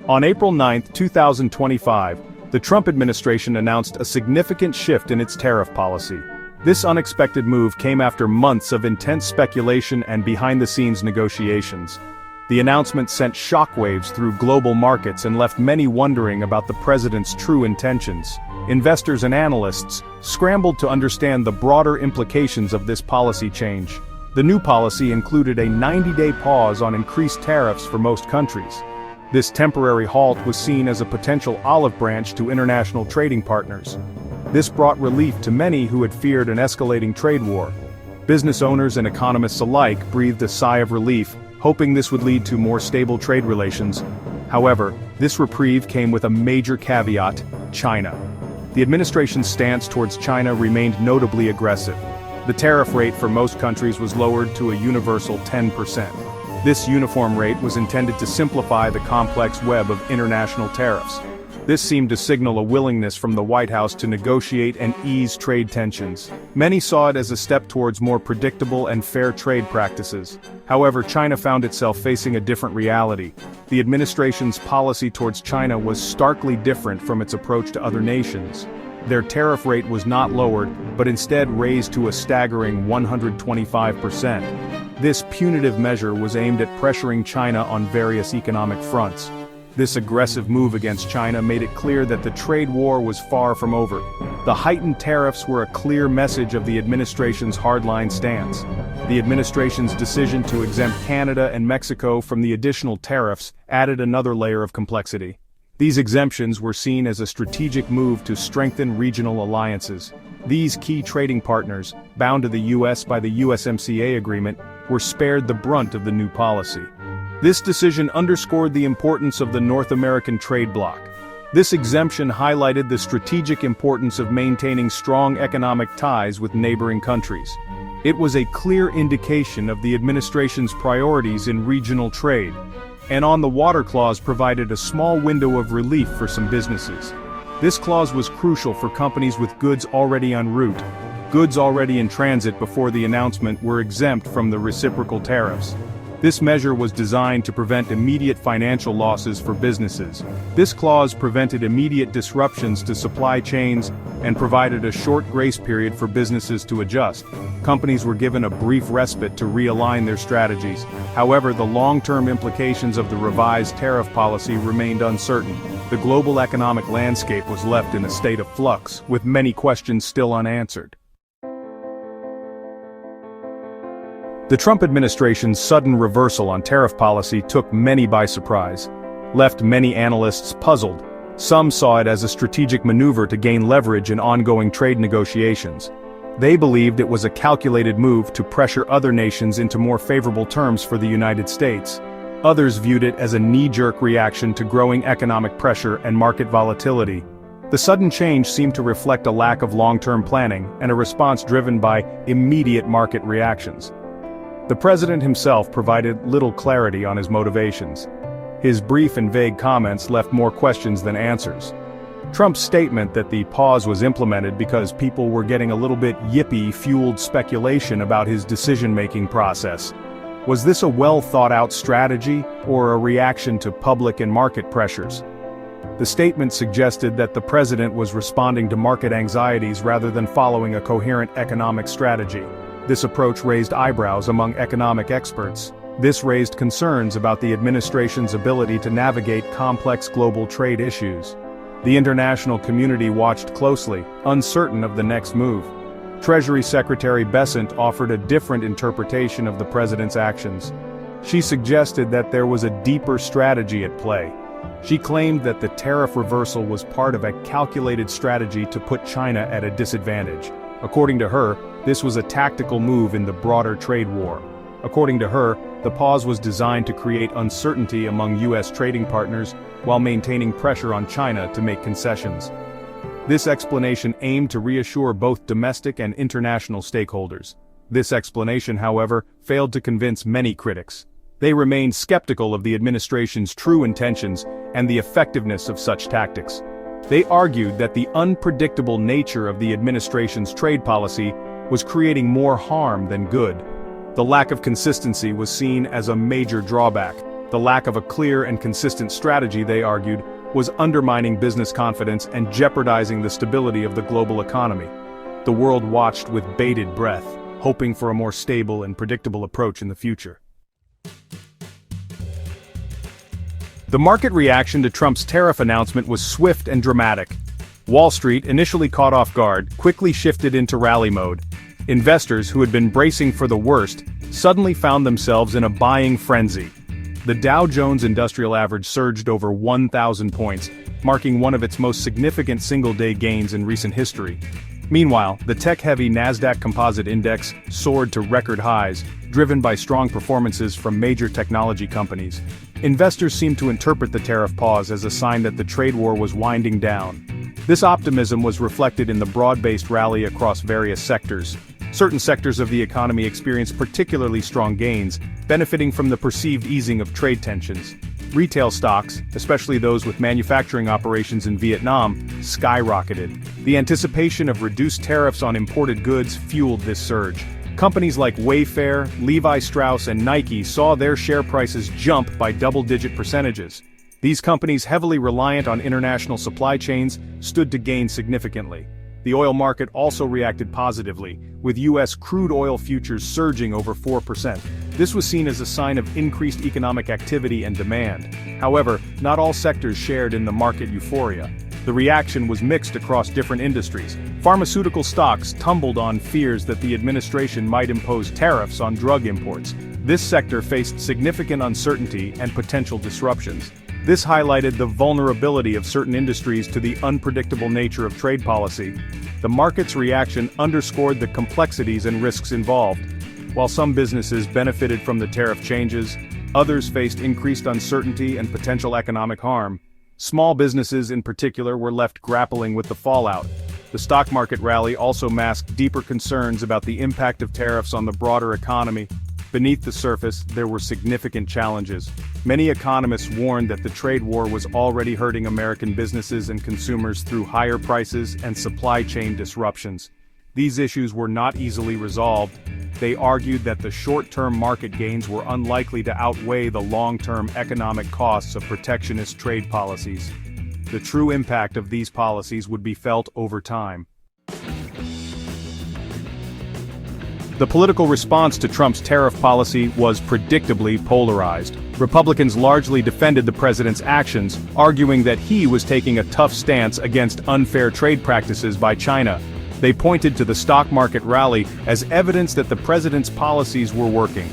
On April 9, 2025, the Trump administration announced a significant shift in its tariff policy. This unexpected move came after months of intense speculation and behind-the-scenes negotiations. The announcement sent shockwaves through global markets and left many wondering about the president's true intentions. Investors and analysts scrambled to understand the broader implications of this policy change. The new policy included a 90-day pause on increased tariffs for most countries. This temporary halt was seen as a potential olive branch to international trading partners. This brought relief to many who had feared an escalating trade war. Business owners and economists alike breathed a sigh of relief, hoping this would lead to more stable trade relations. However, this reprieve came with a major caveat: China. The administration's stance towards China remained notably aggressive. The tariff rate for most countries was lowered to a universal 10%. This uniform rate was intended to simplify the complex web of international tariffs. This seemed to signal a willingness from the White House to negotiate and ease trade tensions. Many saw it as a step towards more predictable and fair trade practices. However, China found itself facing a different reality. The administration's policy towards China was starkly different from its approach to other nations. Their tariff rate was not lowered, but instead raised to a staggering 125%. This punitive measure was aimed at pressuring China on various economic fronts. This aggressive move against China made it clear that the trade war was far from over. The heightened tariffs were a clear message of the administration's hardline stance. The administration's decision to exempt Canada and Mexico from the additional tariffs added another layer of complexity. These exemptions were seen as a strategic move to strengthen regional alliances. These key trading partners, bound to the U.S. by the USMCA agreement, were spared the brunt of the new policy. This decision underscored the importance of the North American trade bloc. This exemption highlighted the strategic importance of maintaining strong economic ties with neighboring countries. It was a clear indication of the administration's priorities in regional trade. And on the water clause provided a small window of relief for some businesses. This clause was crucial for companies with goods already en route. Goods already in transit before the announcement were exempt from the reciprocal tariffs. This measure was designed to prevent immediate financial losses for businesses. This clause prevented immediate disruptions to supply chains and provided a short grace period for businesses to adjust. Companies were given a brief respite to realign their strategies. However, the long-term implications of the revised tariff policy remained uncertain. The global economic landscape was left in a state of flux, with many questions still unanswered. The Trump administration's sudden reversal on tariff policy took many by surprise, left many analysts puzzled. Some saw it as a strategic maneuver to gain leverage in ongoing trade negotiations. They believed it was a calculated move to pressure other nations into more favorable terms for the United States. Others viewed it as a knee-jerk reaction to growing economic pressure and market volatility. The sudden change seemed to reflect a lack of long-term planning and a response driven by immediate market reactions. The president himself provided little clarity on his motivations. His brief and vague comments left more questions than answers. Trump's statement that the pause was implemented because people were getting a little bit yippee fueled speculation about his decision-making process. Was this a well-thought-out strategy or a reaction to public and market pressures? The statement suggested that the president was responding to market anxieties rather than following a coherent economic strategy. This approach raised eyebrows among economic experts. This raised concerns about the administration's ability to navigate complex global trade issues. The international community watched closely, uncertain of the next move. Treasury Secretary Bessent offered a different interpretation of the president's actions. She suggested that there was a deeper strategy at play. She claimed that the tariff reversal was part of a calculated strategy to put China at a disadvantage. According to her, this was a tactical move in the broader trade war. According to her, the pause was designed to create uncertainty among U.S. trading partners while maintaining pressure on China to make concessions. This explanation aimed to reassure both domestic and international stakeholders. This explanation, however, failed to convince many critics. They remained skeptical of the administration's true intentions and the effectiveness of such tactics. They argued that the unpredictable nature of the administration's trade policy was creating more harm than good. The lack of consistency was seen as a major drawback. The lack of a clear and consistent strategy, they argued, was undermining business confidence and jeopardizing the stability of the global economy. The world watched with bated breath, hoping for a more stable and predictable approach in the future. The market reaction to Trump's tariff announcement was swift and dramatic. Wall Street, initially caught off guard, quickly shifted into rally mode. Investors who had been bracing for the worst suddenly found themselves in a buying frenzy. The Dow Jones Industrial Average surged over 1,000 points, marking one of its most significant single-day gains in recent history. Meanwhile, the tech-heavy Nasdaq Composite Index soared to record highs, driven by strong performances from major technology companies. Investors seemed to interpret the tariff pause as a sign that the trade war was winding down. This optimism was reflected in the broad-based rally across various sectors. Certain sectors of the economy experienced particularly strong gains, benefiting from the perceived easing of trade tensions. Retail stocks, especially those with manufacturing operations in Vietnam, skyrocketed. The anticipation of reduced tariffs on imported goods fueled this surge. Companies like Wayfair, Levi Strauss, and Nike saw their share prices jump by double-digit percentages. These companies, heavily reliant on international supply chains, stood to gain significantly. The oil market also reacted positively, with U.S. crude oil futures surging over 4%. This was seen as a sign of increased economic activity and demand. However, not all sectors shared in the market euphoria. The reaction was mixed across different industries. Pharmaceutical stocks tumbled on fears that the administration might impose tariffs on drug imports. This sector faced significant uncertainty and potential disruptions. This highlighted the vulnerability of certain industries to the unpredictable nature of trade policy. The market's reaction underscored the complexities and risks involved. While some businesses benefited from the tariff changes, others faced increased uncertainty and potential economic harm. Small businesses in particular were left grappling with the fallout. The stock market rally also masked deeper concerns about the impact of tariffs on the broader economy. Beneath the surface, there were significant challenges. Many economists warned that the trade war was already hurting American businesses and consumers through higher prices and supply chain disruptions. These issues were not easily resolved. They argued that the short-term market gains were unlikely to outweigh the long-term economic costs of protectionist trade policies. The true impact of these policies would be felt over time. The political response to Trump's tariff policy was predictably polarized. Republicans largely defended the president's actions, arguing that he was taking a tough stance against unfair trade practices by China. They pointed to the stock market rally as evidence that the president's policies were working.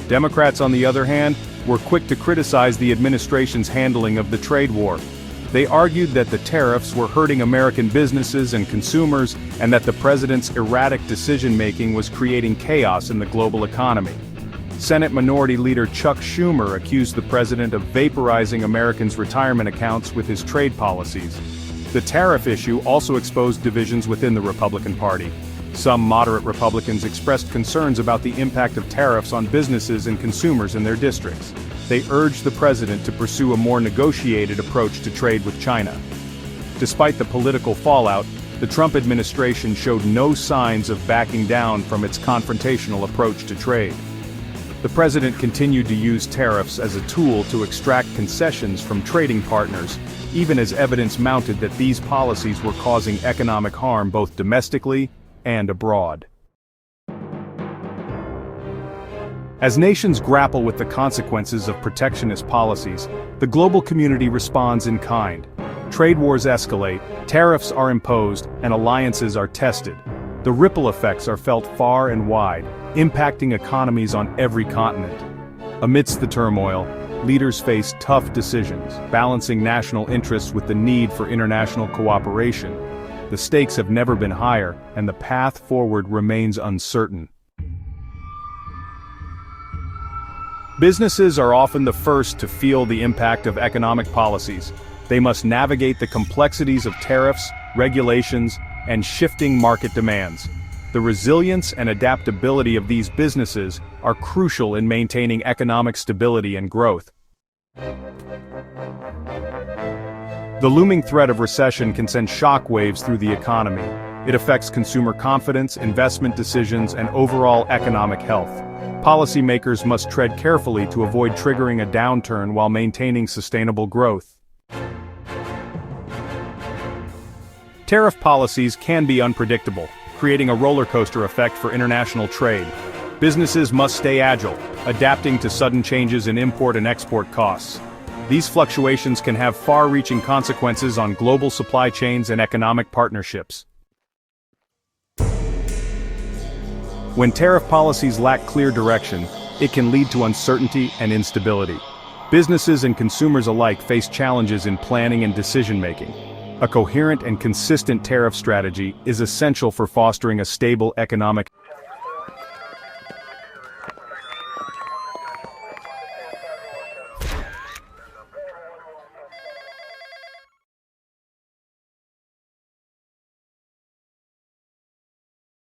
Democrats, on the other hand, were quick to criticize the administration's handling of the trade war. They argued that the tariffs were hurting American businesses and consumers, and that the president's erratic decision-making was creating chaos in the global economy. Senate Minority Leader Chuck Schumer accused the president of vaporizing Americans' retirement accounts with his trade policies. The tariff issue also exposed divisions within the Republican Party. Some moderate Republicans expressed concerns about the impact of tariffs on businesses and consumers in their districts. They urged the president to pursue a more negotiated approach to trade with China. Despite the political fallout, the Trump administration showed no signs of backing down from its confrontational approach to trade. The president continued to use tariffs as a tool to extract concessions from trading partners, even as evidence mounted that these policies were causing economic harm both domestically and abroad. As nations grapple with the consequences of protectionist policies, the global community responds in kind. Trade wars escalate, tariffs are imposed, and alliances are tested. The ripple effects are felt far and wide, impacting economies on every continent. Amidst the turmoil, leaders face tough decisions, balancing national interests with the need for international cooperation. The stakes have never been higher, and the path forward remains uncertain. Businesses are often the first to feel the impact of economic policies. They must navigate the complexities of tariffs, regulations, and shifting market demands. The resilience and adaptability of these businesses are crucial in maintaining economic stability and growth. The looming threat of recession can send shockwaves through the economy. It affects consumer confidence, investment decisions, and overall economic health. Policymakers must tread carefully to avoid triggering a downturn while maintaining sustainable growth. Tariff policies can be unpredictable, creating a roller coaster effect for international trade. Businesses must stay agile, adapting to sudden changes in import and export costs. These fluctuations can have far-reaching consequences on global supply chains and economic partnerships. When tariff policies lack clear direction, it can lead to uncertainty and instability. Businesses and consumers alike face challenges in planning and decision-making. A coherent and consistent tariff strategy is essential for fostering a stable economic